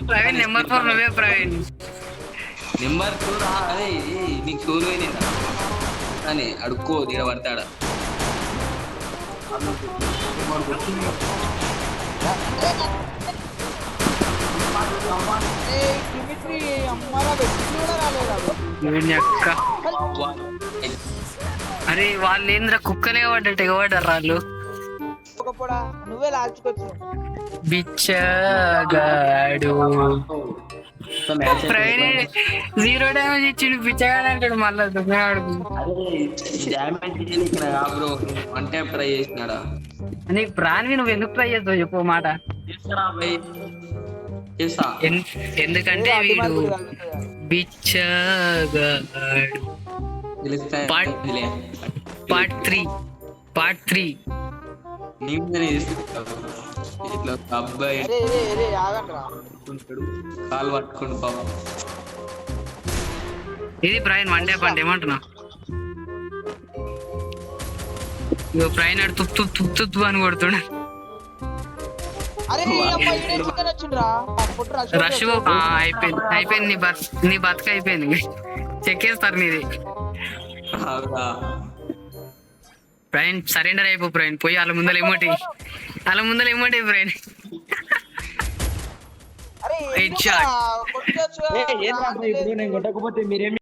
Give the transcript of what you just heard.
Praveen number 4 నువ్వే Praveen. Number 2 రా. అదే నీకు టూర్ పోయినా అని అడుక్కో తీర పడతాడా. అరే వాళ్ళు ఏంద్రా కుక్కలే పడ్డట్టు ఎగబడ్డారు వాళ్ళు. నువ్వే లాచుకోవచ్చు బిచ్చగాడు ప్రవీణ్ 0 డ్యామేజ్ ఇచ్చిండు. బిచ్చగాడు అంటాడు మళ్ళా దుబ్బగాడు. బ్రో అంటే ట్రై చేసినాడా నీకు ప్రాణి నువ్వు ఎందుకు ట్రై చేస్తావు చెప్పు మాట. ఎందుకంటే వీడు బిచ్చగాడు. పార్ట్ 3 ఇట్లా అబ్బాయి కాలు పట్టుకుంటు పాపం. ఇది ప్రవీణ్ వన్ డే పంట ఏమంటున్నా. ఇగో ప్రవీణ్ అడు తుప్పు తుప్పు తుప్పు అని కొడుతున్నా. రష్ అయిపోయింది నీ బతుక అయిపోయింది. చెక్కేస్తారు నీది. ప్రవీణ్ సరెండర్ అయిపో ప్రవీణ్. పోయి వాళ్ళ ముందర ఏమోటి ప్రవీణ్. నేను కొట్టకపోతే మీరేమి